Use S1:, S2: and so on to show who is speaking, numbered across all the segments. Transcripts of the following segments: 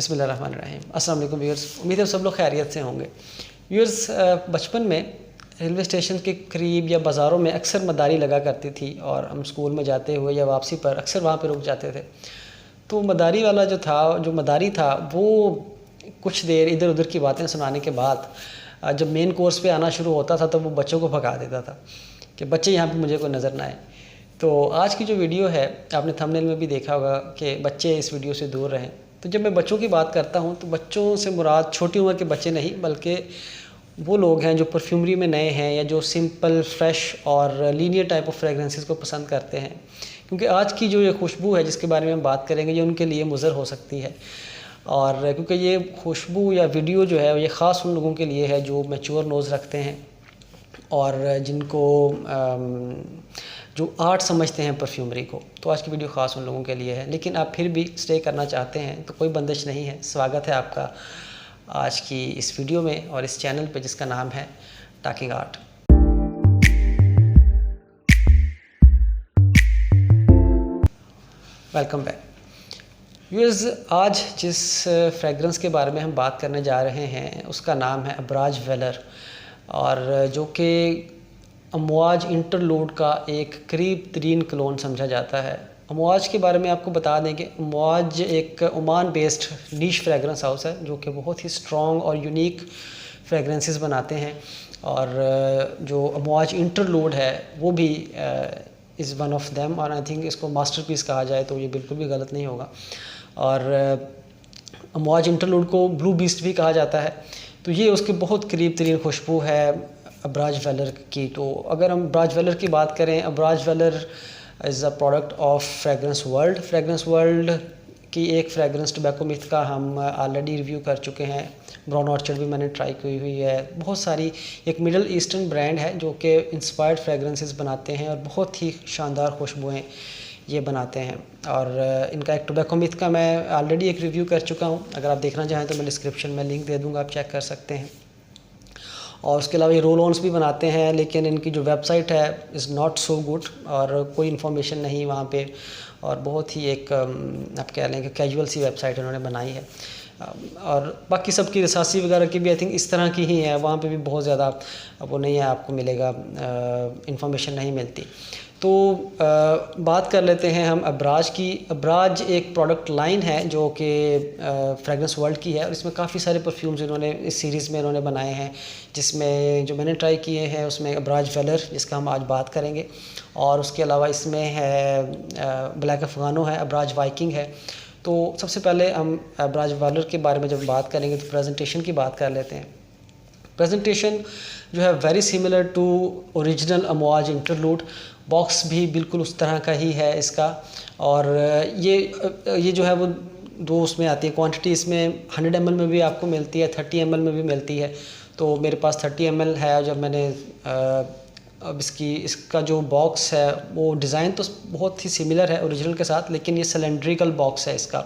S1: बिस्मिल्लाहिर्रहमानिर्रहीम। अस्सलाम वालेकुम व्यूअर्स, उम्मीद है सब लोग खैरियत से होंगे। व्यूअर्स, बचपन में रेलवे स्टेशन के करीब या बाज़ारों में अक्सर मदारी लगा करती थी और हम स्कूल में जाते हुए या वापसी पर अक्सर वहाँ पर रुक जाते थे। तो मदारी वाला जो मदारी था वो कुछ देर इधर उधर की बातें सुनाने के बाद जब मेन कोर्स पे आना शुरू होता था तो वो बच्चों को भगा देता था कि बच्चे यहाँ पे मुझे कोई नज़र ना आए। तो आज की जो वीडियो है, आपने थंबनेल में भी देखा होगा कि बच्चे इस वीडियो से दूर रहें। तो जब मैं बच्चों की बात करता हूँ तो बच्चों से मुराद छोटी उम्र के बच्चे नहीं, बल्कि वो लोग हैं जो परफ्यूमरी में नए हैं या जो सिंपल, फ्रेश और लीनियर टाइप ऑफ फ्रेगरेंसेस को पसंद करते हैं। क्योंकि आज की जो ये खुशबू है जिसके बारे में हम बात करेंगे, ये उनके लिए मुज़र हो सकती है। और क्योंकि ये खुशबू या वीडियो जो है ये ख़ास उन लोगों के लिए है जो मैच्योर नोज़ रखते हैं और जिनको जो आर्ट समझते हैं परफ्यूमरी को। तो आज की वीडियो ख़ास उन लोगों के लिए है, लेकिन आप फिर भी स्टे करना चाहते हैं तो कोई बंदिश नहीं है। स्वागत है आपका आज की इस वीडियो में और इस चैनल पे जिसका नाम है talking art. Welcome back viewers. आज जिस फ्रेगरेंस के बारे में हम बात करने जा रहे हैं उसका नाम है अब्राज वेलर, और जो कि अमवाज इंटरलूड का एक करीब तरीन क्लोन समझा जाता है। अमवाज के बारे में आपको बता दें कि अमवाज एक ओमान बेस्ड नीश फ्रेगरेंस हाउस है जो कि बहुत ही स्ट्रॉन्ग और यूनिक फ्रेगरेंसेस बनाते हैं। और जो अमवाज इंटरलूड है वो भी इज़ वन ऑफ देम, और आई थिंक इसको मास्टरपीस कहा जाए तो ये बिल्कुल भी गलत नहीं होगा। और अमवाज इंटरलूड को ब्लू बीस्ट भी कहा जाता है। तो ये उसके बहुत करीब तरीन खुशबू है अब्राज वेलर की। तो अगर हम अब्राज वेलर की बात करें, Abraaj Weller is a product of fragrance world. Fragrance world की एक फ्रेगरेंस टोबैको मिथ का हम ऑलरेडी रिव्यू कर चुके हैं। ब्राउन ऑर्चर्ड भी मैंने ट्राई की हुई है। बहुत सारी एक मिडल ईस्टर्न ब्रांड है जो कि इंस्पायर्ड फ्रेगरेंसेस बनाते हैं और बहुत ही शानदार खुशबुएँ ये बनाते हैं। और इनका एक टोबैको मिथ का मैं ऑलरेडी एक रिव्यू कर चुका हूँ। अगर आप देखना चाहें तो मैं डिस्क्रिप्शन में लिंक दे दूँगा, आप चेक कर सकते हैं। और उसके अलावा ये रोल ऑन्स भी बनाते हैं, लेकिन इनकी जो वेबसाइट है इज़ नॉट सो गुड और कोई इन्फॉर्मेशन नहीं वहाँ पे, और बहुत ही एक आप कह लें कि कैजुअल सी वेबसाइट उन्होंने बनाई है। और बाकी सब की रसासी वगैरह की भी आई थिंक इस तरह की ही है, वहाँ पे भी बहुत ज़्यादा वो नहीं है, आपको मिलेगा इन्फॉर्मेशन नहीं मिलती। तो बात कर लेते हैं हम अब्राज की। अब्राज एक प्रोडक्ट लाइन है जो कि फ्रेगरेंस वर्ल्ड की है और इसमें काफ़ी सारे परफ्यूम्स इन्होंने इस सीरीज़ में इन्होंने बनाए हैं, जिसमें जो मैंने ट्राई किए हैं उसमें अब्राज वेलर जिसका हम आज बात करेंगे, और उसके अलावा इसमें है ब्लैक अफ़गानो है, अब्राज वाइकिंग है। तो सबसे पहले हम अब्राज वेलर के बारे में जब बात करेंगे तो प्रेजेंटेशन की बात कर लेते हैं। प्रेजेंटेशन जो है very similar to original Amouage Interlude. Box भी बिल्कुल उस तरह का ही है इसका। और ये जो है वो दो उसमें आती है क्वांटिटी, इसमें 100 ml में भी आपको मिलती है, 30 ml में भी मिलती है। तो मेरे पास 30 ml है। जब मैंने अब इसका जो बॉक्स है वो डिज़ाइन तो बहुत ही सिमिलर है ओरिजिनल के साथ, लेकिन ये सिलेंड्रिकल बॉक्स है इसका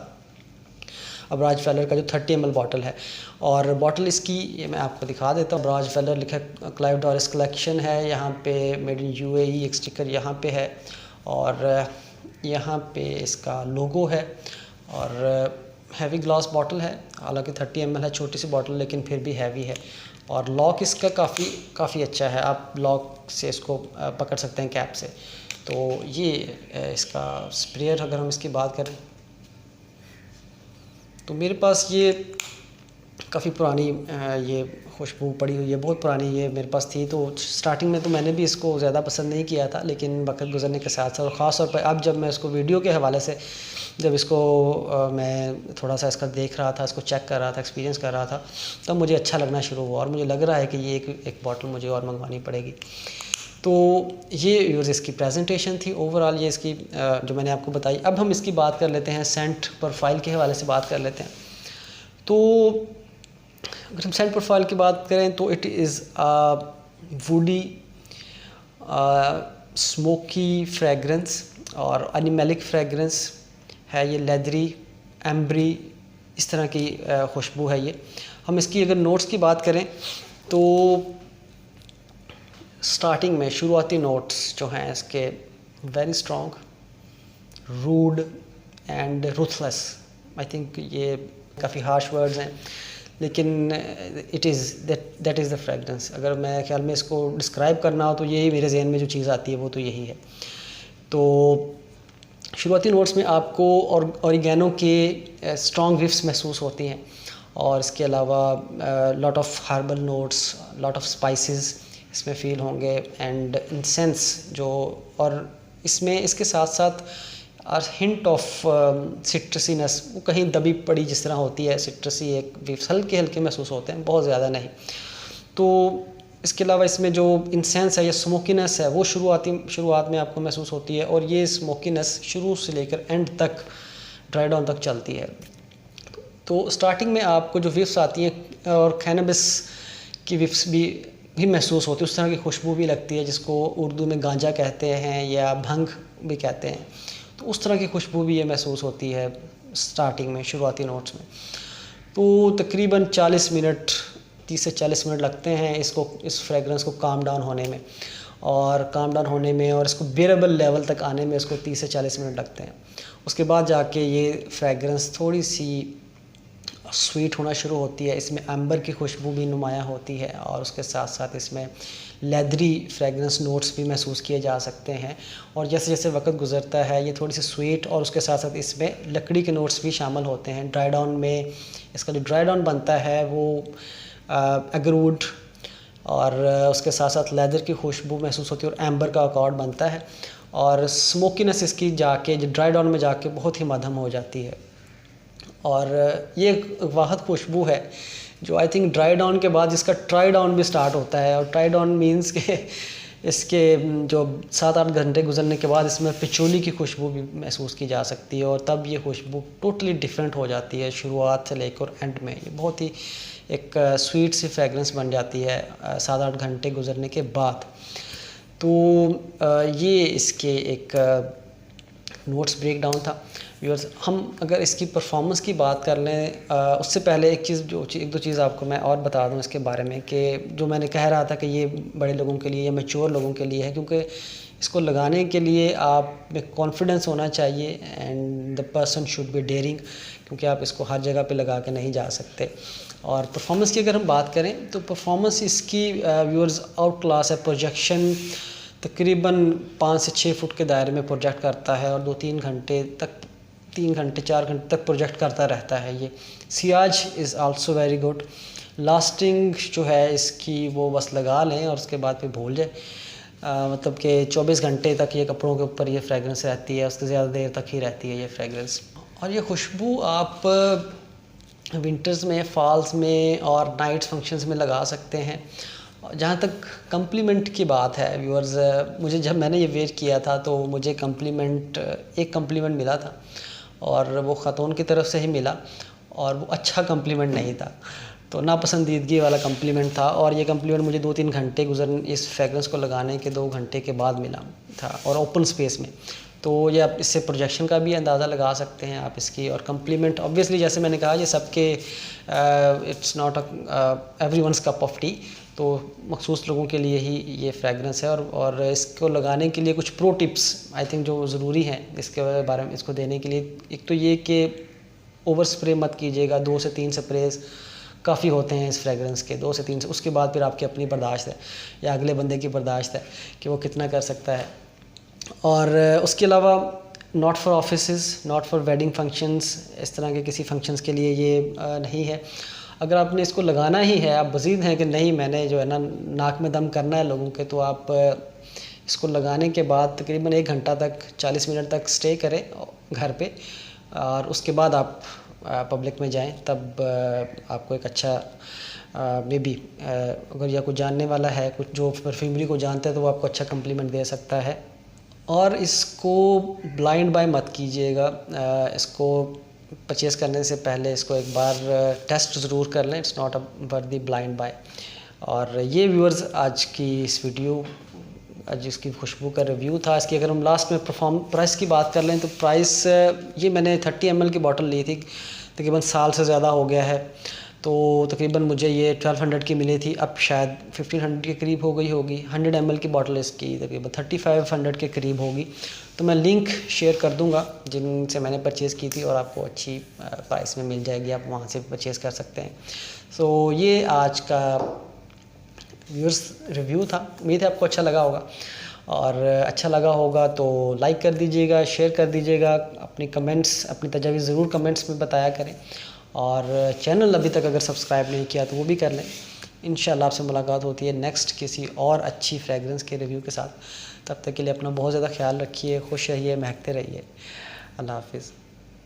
S1: अब्राज वेलर का जो 30 ml बॉटल है। और बॉटल इसकी ये मैं आपको दिखा देता हूँ। अब्राज वेलर लिखा क्लाइव डॉरिस कलेक्शन है, यहाँ पे मेड इन यूएई एक स्टिकर यहाँ पे है, और यहाँ पे इसका लोगो है। और हैवी ग्लास बॉटल है, हालांकि 30 ml है, छोटी सी बॉटल लेकिन फिर भी हैवी है। और लॉक इसका काफ़ी अच्छा है, आप लॉक से इसको पकड़ सकते हैं कैप से। तो ये इसका स्प्रेयर अगर हम इसकी बात करें तो मेरे पास ये काफ़ी पुरानी ये खुशबू पड़ी हुई है, बहुत पुरानी ये मेरे पास थी। तो स्टार्टिंग में तो मैंने भी इसको ज़्यादा पसंद नहीं किया था, लेकिन वक्त गुजरने के साथ साथ और ख़ास तौर पर अब जब मैं इसको वीडियो के हवाले से जब इसको मैं थोड़ा सा इसका देख रहा था, इसको चेक कर रहा था, एक्सपीरियंस कर रहा था, तब मुझे अच्छा लगना शुरू हुआ और मुझे लग रहा है कि ये एक बॉटल मुझे और मंगवानी पड़ेगी। तो ये यूज़ इसकी प्रेजेंटेशन थी ओवरऑल, ये इसकी जो मैंने आपको बताई। अब हम इसकी बात कर लेते हैं, सेंट प्रोफाइल के हवाले से बात कर लेते हैं। तो अगर हम सेंट प्रोफाइल की बात करें तो it is woody smoky fragrance और एनिमेलिक फ्रेगरेंस है। ये लेदरी, एम्बरी, इस तरह की खुशबू है ये। हम इसकी अगर नोट्स की बात करें तो स्टार्टिंग में शुरुआती नोट्स जो हैं इसके very strong, rude and ruthless. I think ये काफ़ी हार्श वर्ड्स हैं, लेकिन it is that is the fragrance. अगर मैं ख्याल में इसको डिस्क्राइब करना हो तो यही मेरे जहन में जो चीज़ आती है वो तो यही है। तो शुरुआती नोट्स में आपको ऑरिगेनो के स्ट्रॉन्ग विफ्स महसूस होती हैं, और इसके अलावा lot of herbal notes, lot of spices इसमें फ़ील होंगे, एंड इंसेंस जो, और इसमें इसके साथ साथ हिंट ऑफ सिट्रसीनस, वो कहीं दबी पड़ी जिस तरह होती है सिट्रसी एक विफ्स, हल्के हल्के महसूस होते हैं, बहुत ज़्यादा नहीं। तो इसके अलावा इसमें जो इंसेंस है या स्मोकीनेस है वो शुरुआत में आपको महसूस होती है, और ये स्मोकीनेस शुरू से लेकर एंड तक, ड्राई डाउन तक चलती है। तो स्टार्टिंग में आपको जो विफ्स आती हैं, और कैनबिस की विफ्स भी महसूस होती है, उस तरह की खुशबू भी लगती है जिसको उर्दू में गांजा कहते हैं या भंग भी कहते हैं। तो उस तरह की खुशबू भी ये महसूस होती है स्टार्टिंग में, शुरुआती नोट्स में। तो तकरीबन 30 से 40 मिनट लगते हैं इस फ्रेगरेंस को काम डाउन होने में, और इसको बेरेबल लेवल तक आने में इसको 30 से 40 मिनट लगते हैं। उसके बाद जाके ये फ्रेगरेंस थोड़ी सी स्वीट होना शुरू होती है, इसमें एम्बर की खुशबू भी नुमायाँ होती है, और उसके साथ साथ इसमें लेदरी फ्रेगरेंस नोट्स भी महसूस किए जा सकते हैं। और जैसे जैसे वक्त गुजरता है ये थोड़ी सी स्वीट, और उसके साथ साथ इसमें लकड़ी के नोट्स भी शामिल होते हैं। ड्राई डाउन में इसका जो ड्राई डाउन बनता है वो एगरूड, और उसके साथ साथ लेदर की खुशबू महसूस होती है, और एम्बर का अकॉर्ड बनता है, और स्मोकीनेस इसकी जाके ड्राई डाउन में जाके बहुत ही मध्यम हो जाती है। और ये एक वाहद खुशबू है जो आई थिंक ड्राई डाउन के बाद इसका ट्राई डाउन भी स्टार्ट होता है, और ट्राई डाउन मीन्स के इसके जो 7-8 घंटे गुजरने के बाद इसमें पिचोली की खुशबू भी महसूस की जा सकती है, और तब ये खुशबू टोटली डिफरेंट हो जाती है शुरुआत से लेकर एंड में। ये बहुत ही एक स्वीट सी फ्रेगरेंस बन जाती है 7-8 घंटे गुजरने के बाद। तो ये इसके एक नोट्स ब्रेक डाउन था व्यूअर्स। हम अगर इसकी परफॉर्मेंस की बात कर लें, उससे पहले एक दो चीज़ आपको मैं और बता दूं इसके बारे में, कि जो मैंने कह रहा था कि ये बड़े लोगों के लिए या मैच्योर लोगों के लिए है, क्योंकि इसको लगाने के लिए आप में कॉन्फिडेंस होना चाहिए, and the person should be daring, क्योंकि आप इसको हर जगह पे लगा के नहीं जा सकते। और परफॉर्मेंस की अगर हम बात करें तो परफॉर्मेंस इसकी व्यूअर्स आउट क्लास है। प्रोजेक्शन तकरीबन 5 से 6 फुट के दायरे में प्रोजेक्ट करता है, और 2-3 घंटे तक, 3 घंटे 4 घंटे तक प्रोजेक्ट करता रहता है ये। Ciaz is also very good. Lasting जो है इसकी वो बस लगा लें और उसके बाद फिर भूल जाए, मतलब कि 24 घंटे तक ये कपड़ों के ऊपर ये फ्रेगरेंस रहती है, उससे ज़्यादा देर तक ही रहती है ये फ्रेगरेंस। और ये खुशबू आप विंटर्स में, फॉल्स में और नाइट फंक्शंस में लगा सकते हैं। जहाँ तक कम्प्लीमेंट की बात है व्यूअर्स, मुझे जब मैंने ये वेयर किया था तो मुझे एक कम्प्लीमेंट मिला था, और वो ख़ातून की तरफ से ही मिला, और वो अच्छा कम्प्लीमेंट नहीं था, तो नापसंदीदगी वाला कम्प्लीमेंट था। और ये कम्प्लीमेंट मुझे 2-3 घंटे इस फ्रेगरेंस को लगाने के 2 घंटे के बाद मिला था, और ओपन स्पेस में। तो ये आप इससे प्रोजेक्शन का भी अंदाज़ा लगा सकते हैं आप इसकी। और कम्प्लीमेंट ऑब्वियसली जैसे मैंने कहा, ये सबके it's not everyone's cup of T, तो मखसूस लोगों के लिए ही ये फ्रेगरेंस है। और इसको लगाने के लिए कुछ प्रो टिप्स आई थिंक जो ज़रूरी हैं इसके बारे में इसको देने के लिए। एक तो ये कि ओवर स्प्रे मत कीजिएगा, 2 से 3 स्प्रेज काफ़ी होते हैं इस फ्रेगरेंस के, 2 से 3 से। उसके बाद फिर आपकी अपनी बर्दाश्त है या अगले बंदे की बर्दाश्त है कि वो कितना कर सकता है। और उसके अलावा not for offices, not for wedding functions, इस तरह के किसी फंक्शंस के लिए ये नहीं है। अगर आपने इसको लगाना ही है, आप मज़ीद हैं कि नहीं मैंने जो है ना नाक में दम करना है लोगों के, तो आप इसको लगाने के बाद तकरीबन 1 घंटा तक, 40 मिनट तक स्टे करें घर पे, और उसके बाद आप पब्लिक में जाएं, तब आपको एक अच्छा मे बी अगर या कोई जानने वाला है, कुछ जो परफ्यूमरी को जानता है, तो वो आपको अच्छा कम्प्लीमेंट दे सकता है। और इसको ब्लाइंड बाय मत कीजिएगा, इसको परचेज़ करने से पहले इसको एक बार टेस्ट ज़रूर कर लें। इट्स नॉट अ वर्दी ब्लाइंड बाय। और ये व्यूअर्स आज की इस वीडियो, आज इसकी खुशबू का रिव्यू था। इसकी अगर हम लास्ट में प्राइस की बात कर लें तो प्राइस, ये मैंने 30 ml की बॉटल ली थी, तकरीबन साल से ज़्यादा हो गया है, तो तकरीबन मुझे ये 1200 की मिली थी, अब शायद 1500 के करीब हो गई होगी। 100 ml की बॉटल इसकी तकरीबन 3500 के करीब होगी। तो मैं लिंक शेयर कर दूंगा जिनसे मैंने परचेज़ की थी, और आपको अच्छी प्राइस में मिल जाएगी, आप वहाँ से परचेज़ कर सकते हैं। सो ये आज का व्यूअर्स रिव्यू था। उम्मीद है आपको अच्छा लगा होगा, और अच्छा लगा होगा तो लाइक कर दीजिएगा, शेयर कर दीजिएगा, अपनी कमेंट्स, अपनी तजावीज़ ज़रूर कमेंट्स में बताया करें, और चैनल अभी तक अगर सब्सक्राइब नहीं किया तो वो भी कर लें। इंशाल्लाह आपसे मुलाकात होती है नेक्स्ट किसी और अच्छी फ्रेगरेंस के रिव्यू के साथ। तब तक के लिए अपना बहुत ज़्यादा ख्याल रखिए, खुश रहिए, महकते रहिए। अल्लाह हाफ़िज़।